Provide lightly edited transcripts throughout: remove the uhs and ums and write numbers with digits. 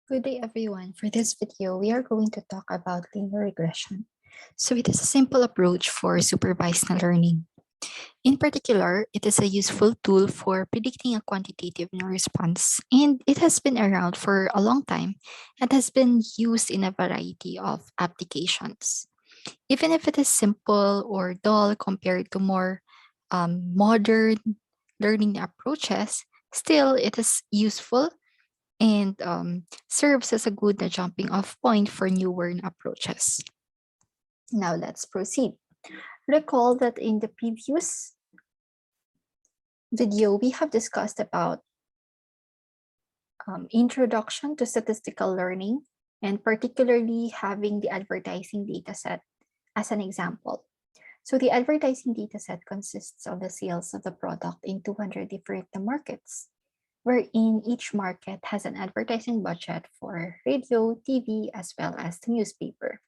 Good day, everyone. For this video, we are going to talk about linear regression. So it is a simple approach for supervised learning. In particular, it is a useful tool for predicting a quantitative response, and it has been around for a long time and has been used in a variety of applications. Even if it is simple or dull compared to more modern learning approaches, still it is useful and serves as a good jumping off point for newer approaches. Now let's proceed. Recall that in the previous video, we have discussed about introduction to statistical learning and particularly having the advertising dataset as an example. So the advertising dataset consists of the sales of the product in 200 different markets, wherein each market has an advertising budget for radio, TV, as well as the newspaper.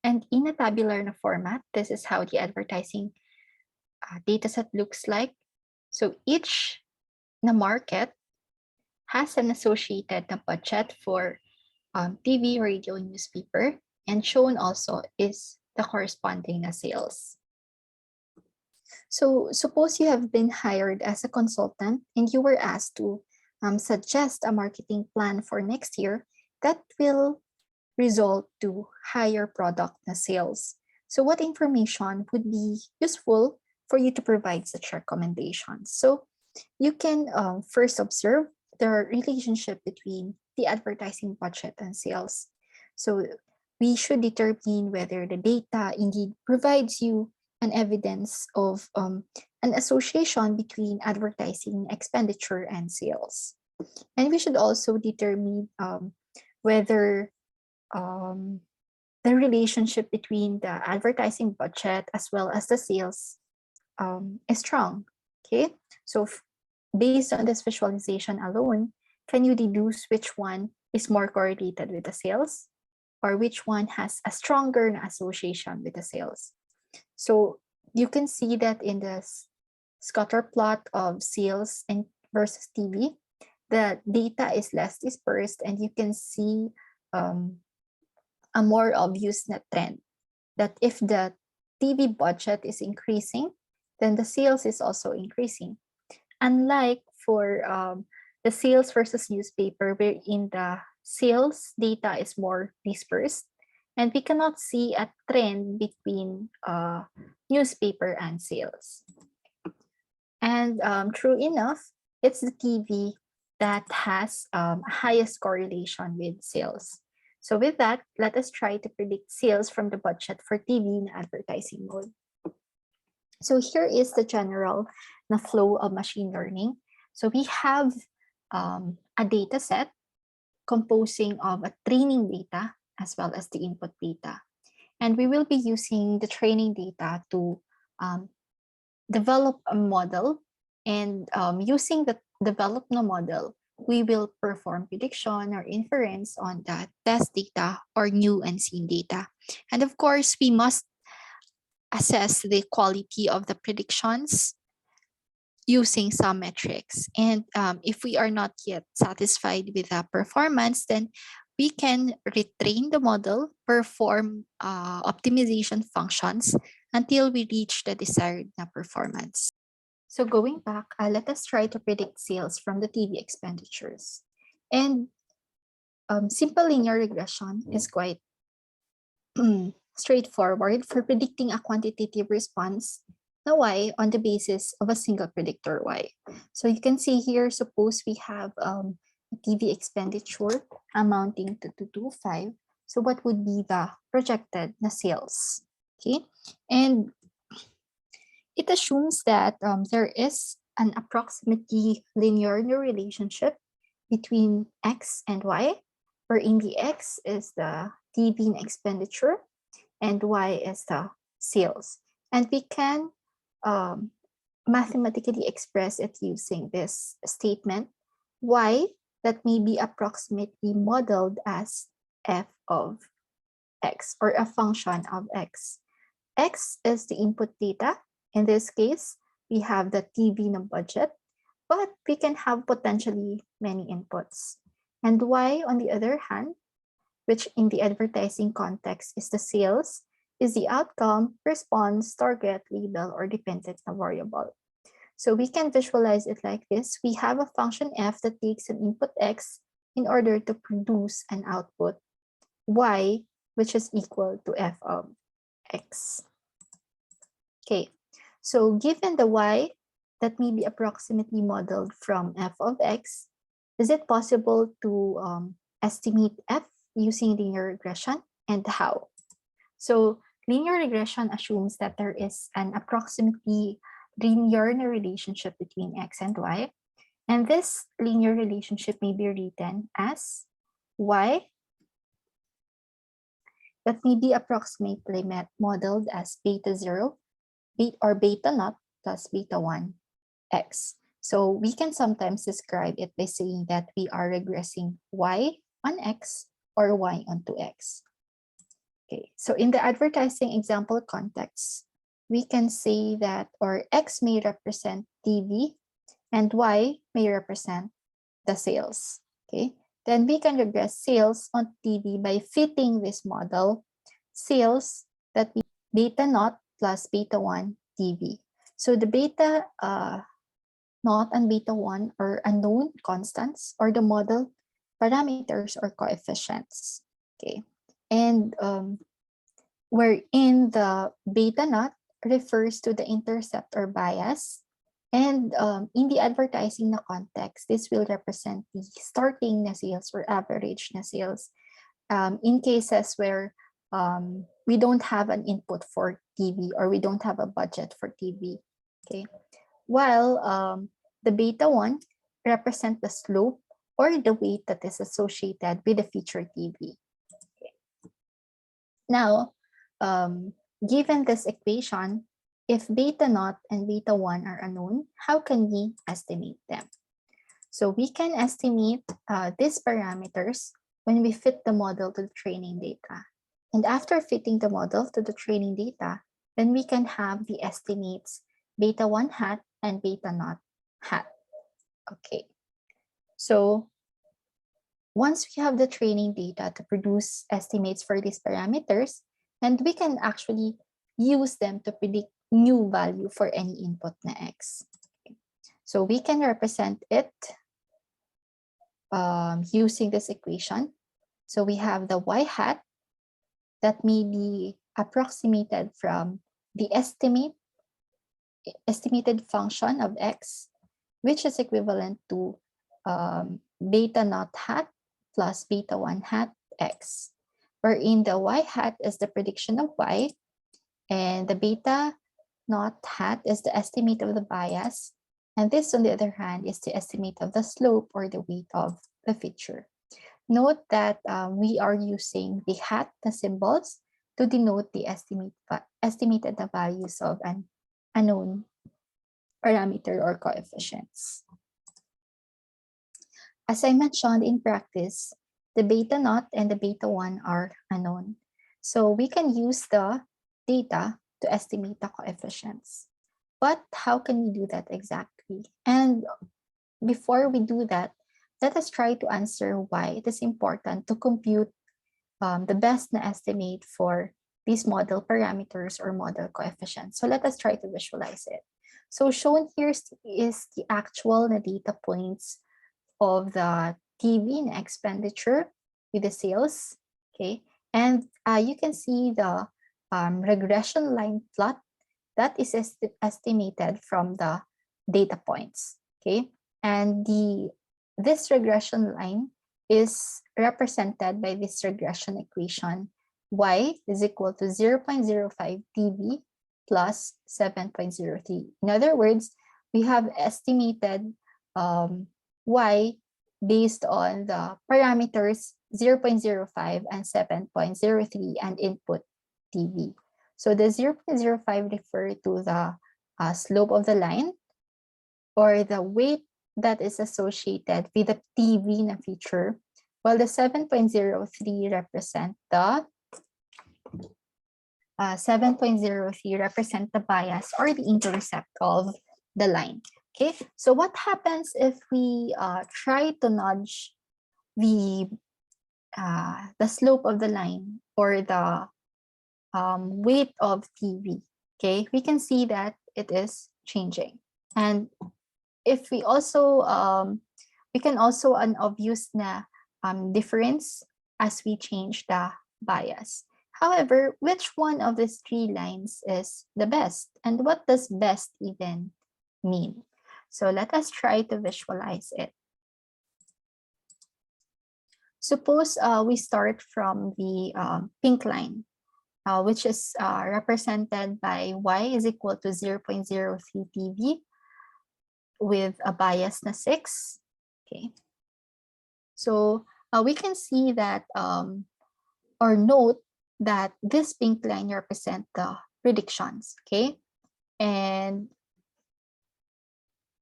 And in a tabular format, this is how the advertising dataset looks like. So each market has an associated budget for TV, radio, newspaper, and shown also is the corresponding sales. So suppose you have been hired as a consultant and you were asked to suggest a marketing plan for next year that will result to higher product sales. So what information would be useful for you to provide such recommendations? So you can first observe the relationship between the advertising budget and sales. So we should determine whether the data indeed provides you an evidence of an association between advertising expenditure and sales. And we should also determine whether the relationship between the advertising budget as well as the sales is strong. Okay, so based on this visualization alone, can you deduce which one is more correlated with the sales or which one has a stronger association with the sales? So you can see that in the scatter plot of sales and versus TV, the data is less dispersed and you can see a more obvious trend that if the TV budget is increasing, then the sales is also increasing. Unlike for the sales versus newspaper, wherein the sales data is more dispersed, and we cannot see a trend between newspaper and sales. And true enough, it's the TV that has highest correlation with sales. So with that, let us try to predict sales from the budget for TV in advertising mode. So here is the general flow of machine learning. So we have a data set composing of a training data as well as the input data. And we will be using the training data to develop a model. And using the developed model, we will perform prediction or inference on the test data or new and seen data. And of course, we must assess the quality of the predictions using some metrics. And if we are not yet satisfied with the performance, then we can retrain the model, perform optimization functions until we reach the desired performance. So going back, let us try to predict sales from the TV expenditures. And simple linear regression is quite straightforward for predicting a quantitative response na Y on the basis of a single predictor Y. So you can see here, suppose we have a TV expenditure amounting to 225. So what would be the projected na sales? Okay, and it assumes that there is an approximately linear relationship between X and Y, wherein the X is the TV expenditure and Y is the sales. And we can mathematically express it using this statement, Y that may be approximately modeled as f of X or a function of X. X is the input data. In this case, we have the TV budget, but we can have potentially many inputs. And Y, on the other hand, which in the advertising context is the sales, is the outcome, response, target, label, or dependent variable. So we can visualize it like this. We have a function f that takes an input x in order to produce an output y, which is equal to f of x. Okay, so given the y that may be approximately modeled from f of x, is it possible to estimate f using linear regression, and how? So linear regression assumes that there is an approximately linear relationship between x and y, and this linear relationship may be written as y that may be approximately modeled as beta 0 or beta naught plus beta 1 x. So we can sometimes describe it by saying that we are regressing y on x or y onto x. Okay, so in the advertising example context, we can say that or x may represent TV and y may represent the sales. Okay, then we can regress sales on TV by fitting this model sales that be beta naught plus beta 1 TV. So the beta naught and beta 1 are unknown constants or the model parameters or coefficients. Okay, and wherein the beta naught refers to the intercept or bias. And in the advertising na context, this will represent the starting na sales or average na sales in cases where we don't have an input for TV or we don't have a budget for TV. Okay, while the beta 1 represent the slope or the weight that is associated with the featured TV. Okay. Now, given this equation, if beta naught and beta 1 are unknown, how can we estimate them? So we can estimate these parameters when we fit the model to the training data. And after fitting the model to the training data, then we can have the estimates beta 1 hat and beta naught hat. Okay, so once we have the training data to produce estimates for these parameters, and we can actually use them to predict new value for any input na x. Okay. So we can represent it using this equation. So we have the y hat that may be approximated from the estimated function of x, which is equivalent to beta naught hat plus beta 1 hat x, wherein the y hat is the prediction of y, and the beta naught hat is the estimate of the bias, and this, on the other hand, is the estimate of the slope or the weight of the feature. Note that we are using the hat, the symbols, to denote the estimated values of an unknown parameter or coefficients. As I mentioned, in practice, the beta naught and the beta 1 are unknown. So we can use the data to estimate the coefficients. But how can we do that exactly? And before we do that, let us try to answer why it is important to compute the best na estimate for these model parameters or model coefficients. So let us try to visualize it. So shown here is the actual na data points of the TV na expenditure with the sales. Okay, and you can see the regression line plot that is estimated from the data points. Okay, and this regression line is represented by this regression equation. Y is equal to 0.05 dB plus 7.03. In other words, we have estimated y based on the parameters 0.05 and 7.03 and input dB. So the 0.05 refer to the slope of the line or the weight that is associated with the TV na feature, while the 7.03 represent the 7.03 represent the bias or the intercept of the line. Okay, so what happens if we try to nudge the slope of the line or the weight of TV, okay, we can see that it is changing. And if we also, we can also an obvious na difference as we change the bias. However, which one of these three lines is the best? And what does best even mean? So let us try to visualize it. Suppose we start from the pink line, which is represented by y is equal to 0.03 TV with a bias na 6. Okay. So we can see that or note that this pink line represent the predictions. Okay. And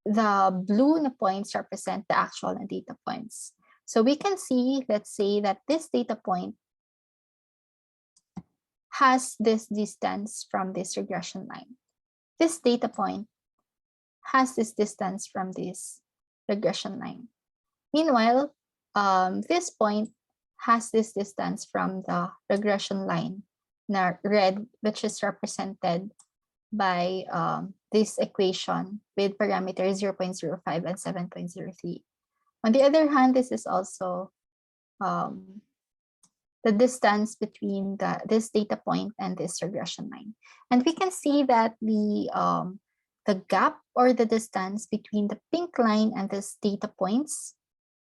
the blue na points represent the actual na data points. So we can see, let's say that this data point has this distance from this regression line. This data point has this distance from this regression line. Meanwhile, this point has this distance from the regression line, na red, which is represented by this equation with parameters 0.05 and 7.03. On the other hand, this is also the distance between this data point and this regression line. And we can see that the gap or the distance between the pink line and this data points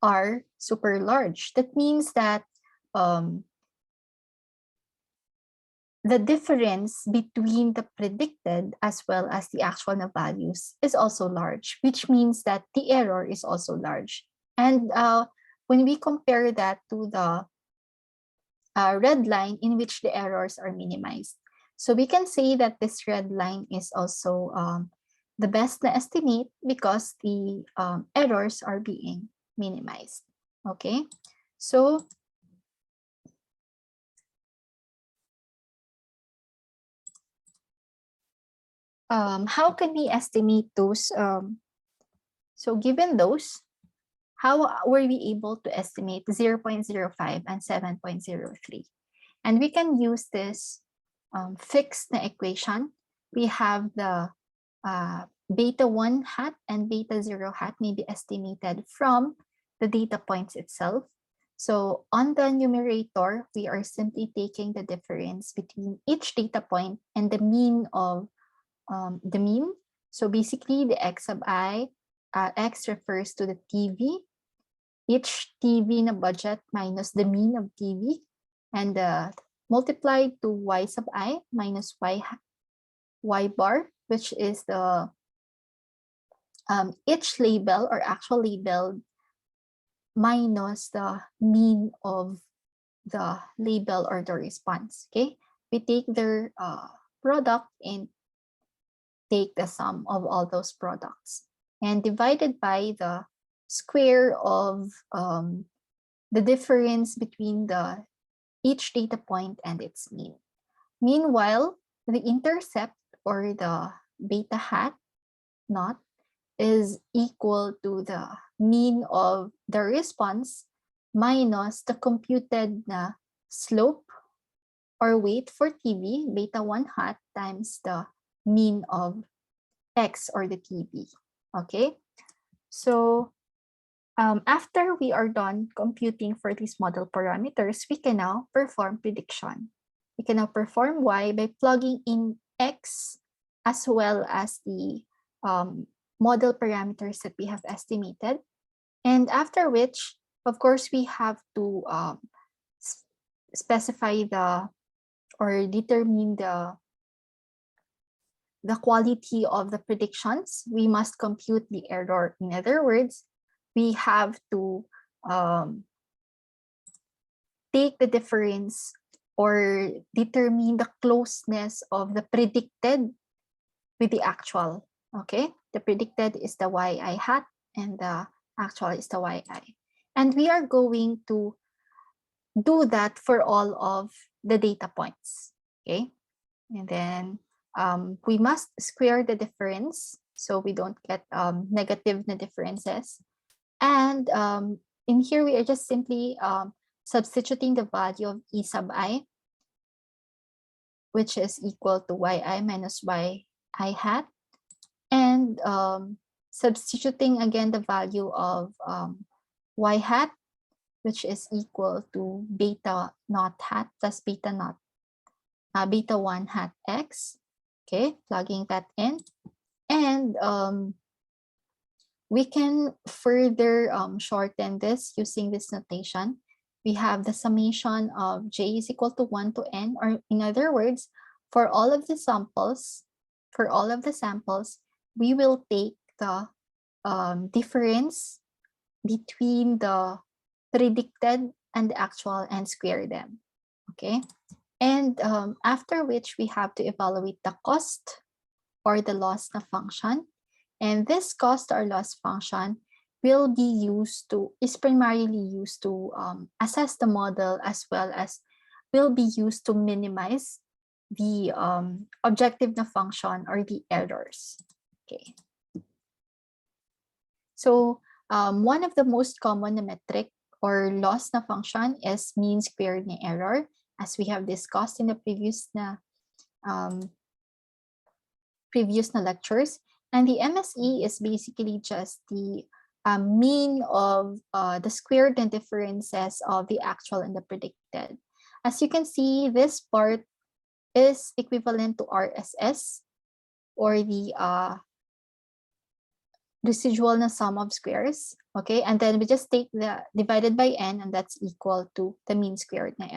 are super large. That means that the difference between the predicted as well as the actual values is also large, which means that the error is also large. And when we compare that to the red line in which the errors are minimized, so we can say that this red line is also the best na estimate because the errors are being minimized. Okay, so how can we estimate those? So given those, how were we able to estimate 0.05 and 7.03? And we can use this fixed na equation. We have the beta 1 hat and beta 0 hat may be estimated from the data points itself. So on the numerator, we are simply taking the difference between each data point and the mean of the mean. So basically the x sub I, x refers to the TV, each TV na budget minus the mean of TV, and multiplied to y sub I minus y bar, which is the each label or actual label minus the mean of the label or the response. Okay, we take their product and take the sum of all those products and divided by the square of the difference between each data point and its mean. Meanwhile, the intercept or the beta hat naught is equal to the mean of the response minus the computed slope or weight for TV, beta 1 hat, times the mean of x or the TV. Okay, so after we are done computing for these model parameters, we can now perform prediction. We can now perform y by plugging in x as well as the model parameters that we have estimated. And after which, of course, we have to specify or determine the quality of the predictions. We must compute the error. In other words, we have to take the difference or determine the closeness of the predicted with the actual. Okay, the predicted is the yi hat and the actual is the yi. And we are going to do that for all of the data points. Okay, and then we must square the difference so we don't get negative na differences. And in here, we are just simply substituting the value of E sub I, which is equal to yi minus yi hat, and substituting again the value of y hat, which is equal to beta naught hat plus beta naught, beta 1 hat x. Okay, plugging that in. And we can further shorten this using this notation. We have the summation of j is equal to 1 to n, or in other words, for all of the samples, we will take the difference between the predicted and the actual and square them. Okay, and after which we have to evaluate the cost or the loss na function. And this cost or loss function will be used to, is primarily used to assess the model, as well as will be used to minimize the objective na function or the errors. Okay. So one of the most common na metric or loss na function is mean squared na error, as we have discussed in the previous na lectures. And the MSE is basically just the mean of the squared and differences of the actual and the predicted. As you can see, this part is equivalent to RSS, or the residual na sum of squares. Okay, and then we just take the divided by n, and that's equal to the mean squared na error.